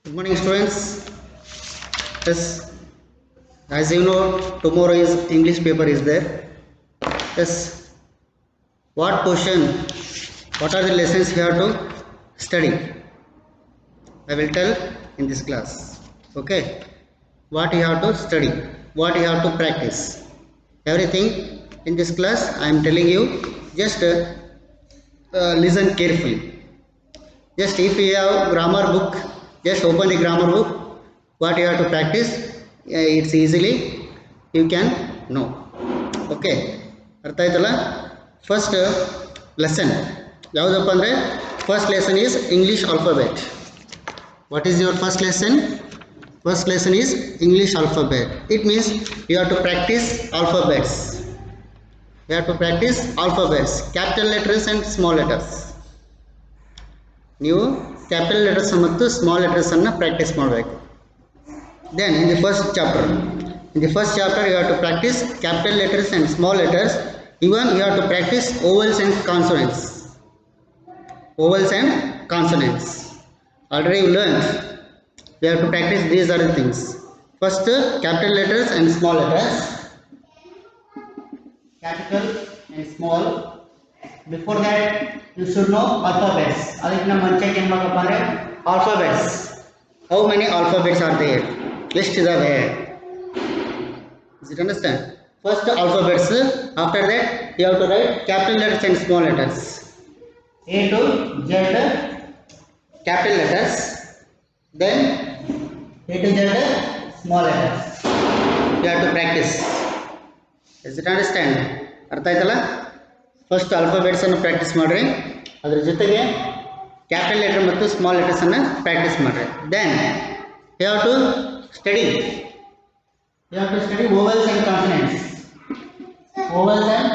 Good morning, students. Yes, as you know, tomorrow is English paper is there. Yes, what portion? What are the lessons you have to study? I will tell in this class. Okay, what you have to study, what you have to practice. Everything in this class I am telling you. Just listen carefully. Just if you have grammar book, just open the grammar book. What you have to practice, it's easily you can know. Okay, ಅರ್ಥ ಆಯ್ತಲ್ಲ. First lesson ಯಾವುದಪ್ಪ ಅಂದರೆ first lesson is English alphabet. What is your first lesson? First lesson is English alphabet. It means you have to practice alphabets. You have to practice alphabets, capital letters and small letters. ನೀವು capital letters ಮತ್ತು small letters ಅನ್ನು practice ಮಾಡಬೇಕು. Then in the first chapter you have to practice capital letters and small letters. Even you have to practice vowels and consonants. Already you learn. You have to practice these are the things. First, capital letters and small letters. Capital and small. Before that, you should know alphabets. ಅದಕ್ಕೆ ನಮ್ಮ ಮಂಚಕ್ಕೆ ಏನು ಮಾಡಬೇಕಪ್ಪ ಅಂದರೆ alphabets. How many alphabets are there? List ಇದಾವೆ. Does it understand? First alphabets. After that, you have to write capital letters and small letters. A to Z capital letters. Then A to Z small letters. You have to practice. Does it understand? ಅರ್ಥ ಆಯ್ತಲ್ಲ. First alphabets ಅನ್ನು practice ಮಾಡಿರಿ, ಅದರ ಜೊತೆಗೆ capital letter ಮತ್ತು small letters ಅನ್ನು practice ಮಾಡಿರಿ. Then you have to study vowels and consonants. Vowels and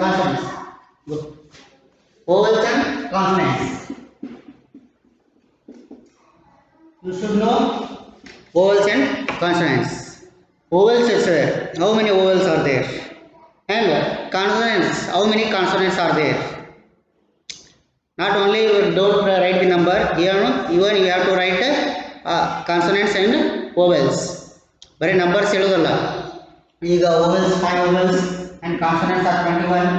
consonants. You should know vowels and consonants. Vowels is how many vowels are there, and consonants, how many consonants are there. Not only you don't write the number, even you have to write consonants and vowels. Bare numbers ಹೇಳೋದಲ್ಲ. ಈಗ vowels 5 vowels and consonants are 21.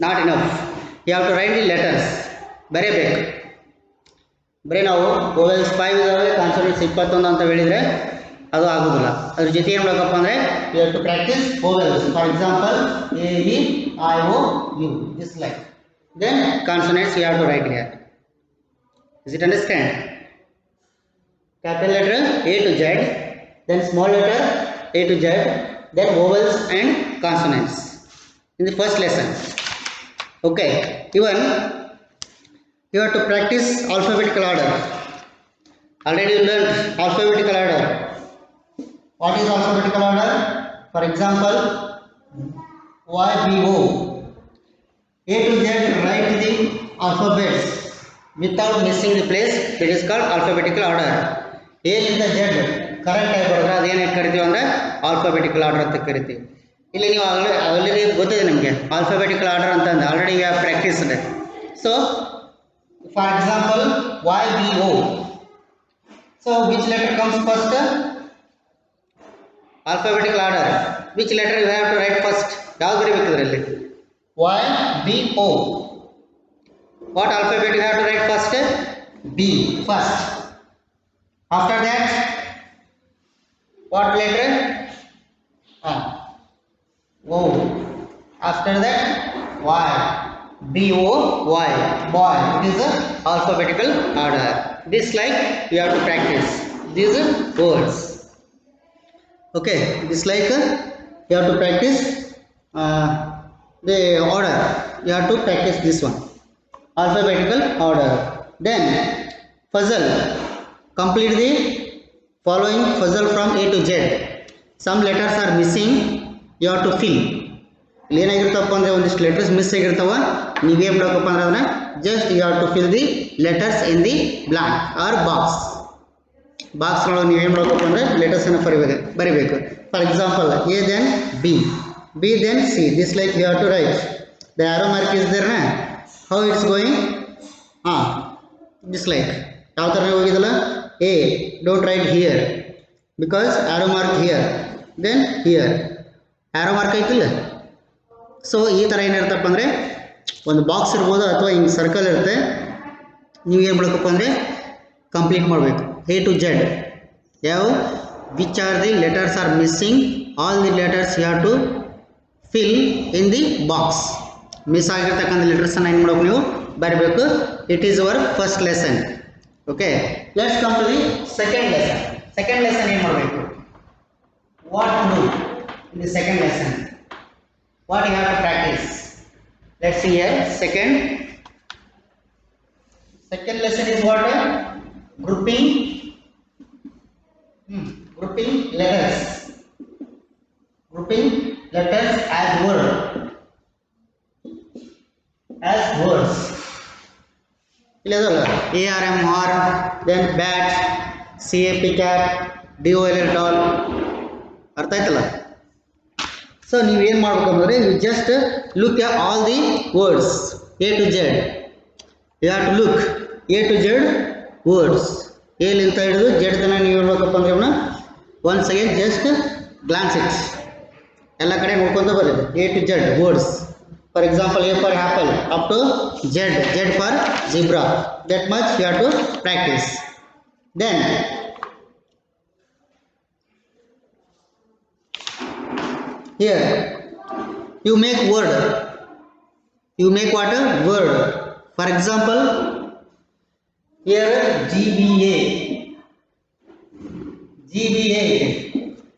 Not enough. You have to write the letters. ಬರೆಯಬೇಕು. ಬರೀ ನಾವು vowels 5 ಇದಾವೆ, consonants 21 ಅಂತ ಹೇಳಿದರೆ ಅದು ಆಗೋದಿಲ್ಲ. ಅದ್ರ ಜೊತೆ ಏನು ಮಾಡಬೇಕಪ್ಪ ಅಂದರೆ you have to practise vowels. For example A E I O U, this like. Then consonants you have to write here. Is it understand? Capital letter A to Z, then small letter A to Z, then vowels and consonants in the first lesson. Okay, even you have to practice alphabetical order. Already you learned alphabetical order. What is alphabetical order? For example, Y B O, A to Z, write the alphabets without missing the place. It is called alphabetical order. A ಇಂದ Z correct ಆಗಿ ಬರೆದ್ರೆ ಅದೇನು ಕರಿತೀವಿ ಅಂದರೆ alphabetical order ಅಂತ ಕರಿತೀವಿ. ಇಲ್ಲಿ ನೀವು ಆಲ್ರೆಡಿ ಗೊತ್ತಿದೆ ನಿಮಗೆ ಆಲ್ಫಾಬೆಟಿಕಲ್ ಆರ್ಡರ್ ಅಂತಂದು already you have practised. So for example Y B O, so which letter comes first? Alphabetical order, which letter you have to write first? ಯಾವುದು ಬರೀಬೇಕು ಇದರಲ್ಲಿ? Y B O. What alphabet you have to write first? B first. After that what letter? O. After that Y. B O Y, boy. It is a alphabetical order. This like you have to practice these words. Okay, this like you have to practice the order. You have to practice this one, alphabetical order. Then puzzle. Complete the following puzzle from A to Z. Some letters are missing. You have to fill. ಇಲ್ಲಿ ಏನಾಗಿರ್ತಪ್ಪ ಅಂದರೆ ಒಂದಿಷ್ಟು letters miss ಆಗಿರ್ತಾವ. ನೀವೇನು ಮಾಡಬೇಕಪ್ಪ ಅಂದ್ರೆ ಅದನ್ನ just you have to fill the letters in the blank or ಬಾಕ್ಸ್ನೊಳಗೆ ನೀವೇನು ಮಾಡಬೇಕಪ್ಪ ಅಂದರೆ ಲೆಟರ್ಸನ್ನು ಬರಿಬೇಕು. For example A then B then C, this like you have to write. The arrow mark is there ನಾ, how it's going, this like ಯಾವ ಥರ ಹೋಗಿದಲ್ಲ A. Don't write here because arrow mark here. Then here. Arrow mark ಐತಿಲ್ಲ. So ಈ ಥರ ಏನಿರುತ್ತಪ್ಪ ಅಂದರೆ ಒಂದು box ಇರ್ಬೋದು ಅಥವಾ ಹಿಂಗೆ ಸರ್ಕಲ್ ಇರುತ್ತೆ. ನೀವು ಏನು ಮಾಡಬೇಕಪ್ಪ ಅಂದರೆ ಕಂಪ್ಲೀಟ್ ಮಾಡಬೇಕು A to Z. ಯಾವ which are the letters are missing, all the letters you have to fill in the box. Miss ಆಗಿರ್ತಕ್ಕಂಥ ಲೆಟರ್ಸನ್ನು ಏನು ಮಾಡಬೇಕು ನೀವು ಬರಬೇಕು. It is our first lesson. Okay, let's come to the second lesson. Second lesson ಏನು ಮಾಡಬೇಕು, what to do in the second lesson, what you have to practice. Let's see here. Second lesson is what? Grouping letters. Grouping letters as words. ARM, R, then bat, CAP cat, DOL doll. ಅರ್ಥ ಆಯ್ತಲ್ಲ. So ನೀವು ಏನು ಮಾಡ್ಬೇಕಂದ್ರೆ you just look at all the words A to Z. You have to look A to Z words. ಎಲ್ಲಿಂದ ಹಿಡಿದು Z ತನಕ ನೀವು ಹೇಳ್ಬೇಕಪ್ಪ ಅಂದ್ರೆ ಅವನ್ನ once again just glance it, ಎಲ್ಲ ಕಡೆ ನೋಡ್ಕೊಂತ ಬರೋದು A to Z words. For example A for apple up to Z for zebra. That much you have to practise. Then here you make word. You make what? Word. For example, here GBA.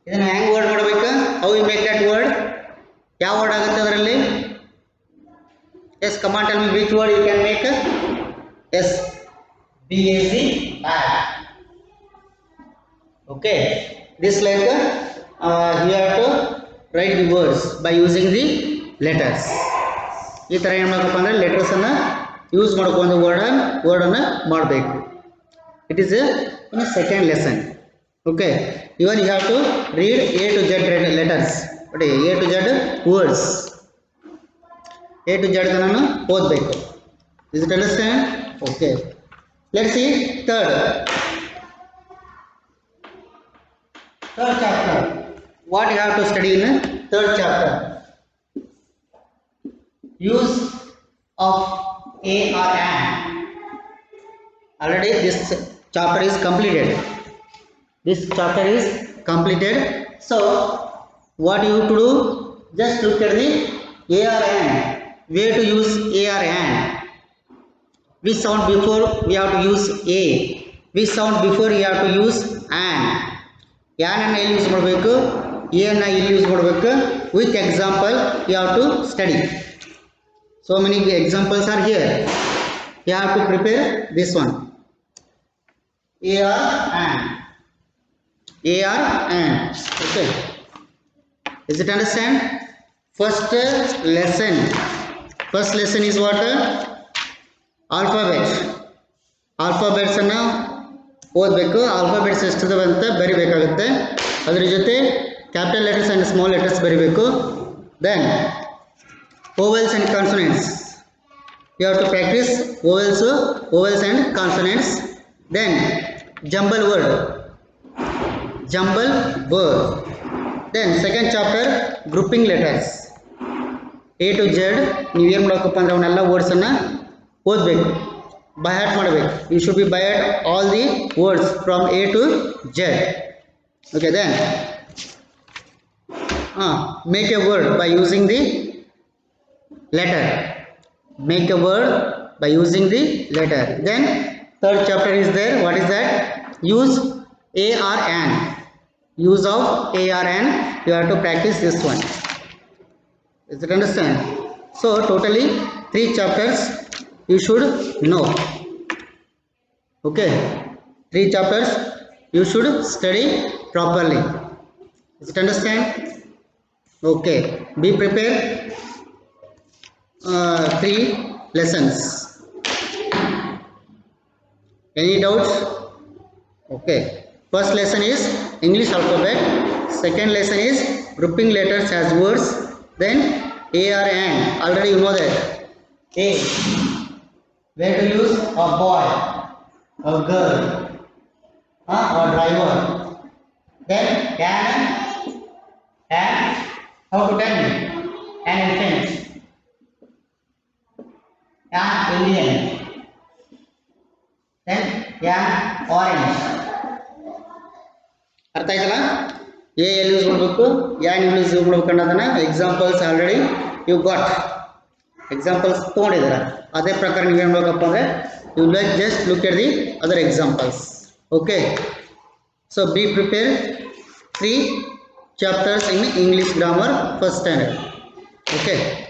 ಇದನ್ನು ಹೆಂಗೆ word ಮಾಡಬೇಕು? how you make that word? ಯಾವ word ಆಗುತ್ತೆ ಅದರಲ್ಲಿ? yes, come on, tell me which word you can make? yes, BAC, bag. okay, this like you have to write the words by using the letters. ಈ ಥರ ಏನು ಮಾಡಬೇಕಪ್ಪ ಅಂದರೆ ಲೆಟರ್ಸನ್ನು use ಮಾಡ್ಕೊಂಡು ವರ್ಡನ್ನು ಮಾಡಬೇಕು. It is in second lesson. Okay, even you have to read A to Z letters. But A to Z words, A to Z ತನಕ ಓದಬೇಕು. Is it understand? Okay, let's see third chapter. What you have to study in third chapter? Use of A or and. Already this chapter is completed. So what you have to do? Just look at the A or and. Where to use A or and? Which sound before we have to use A? Which sound before we have to use and? ಯಾನನ್ನು ಎಲ್ಲಿ use ಮಾಡಬೇಕು, ಎನ್ನು ಇಲ್ಲಿ use ಮಾಡಬೇಕು. With example you have to study. So many examples are here. You have to prepare this one. AR and. Okay, is it understand? First lesson is what? Alphabets ಅನ್ನು ಓದಬೇಕು. Alphabets ಎಷ್ಟಿದಾವೆ ಅಂತ ಬರಿಬೇಕಾಗುತ್ತೆ. ಅದ್ರ ಜೊತೆ capital letters and small letters ಬರಿಬೇಕು. Then vowels and consonants. You have to practice vowels and consonants. Then jumble word. Then second chapter grouping letters. A to Z ನೀವೇನು ಮಾಡಬೇಕಪ್ಪ ಅಂದರೆ ಅವನ್ನೆಲ್ಲ ವರ್ಡ್ಸನ್ನು ಓದಬೇಕು, by heart ಮಾಡಬೇಕು. You should be by heart all the words from A to Z. Okay, then make a word by using the letter. Then third chapter is there. What is that? Use A or an. Use of A or an. You have to practice this one. Is it understand? So totally 3 chapters you should know. Okay, 3 chapters you should study properly. Is it understand? Okay, be prepared. 3 lessons. Any doubts? Okay, first lesson is English alphabet. Second lesson is grouping letters as words. Then A or an. Already you know that. A, where to use a boy, a girl. or driver. Then an how to tell me? An elephant, an Indian, then an orange. ಅರ್ಥ ಆಯ್ತಲ್ಲ A ಎಲ್ಲಿ use ಮಾಡಬೇಕು ಯಾನ್ use ಮಾಡಬೇಕು ಅನ್ನೋದನ್ನ examples already you got examples ತೊಗೊಂಡಿದ್ದೀರ ಅದೇ ಪ್ರಕಾರ ನೀವು ಏನು ಮಾಡಬೇಕಪ್ಪ ಅಂದರೆ you like just look at the other examples okay so be prepare 3 chapters in English grammar first standard okay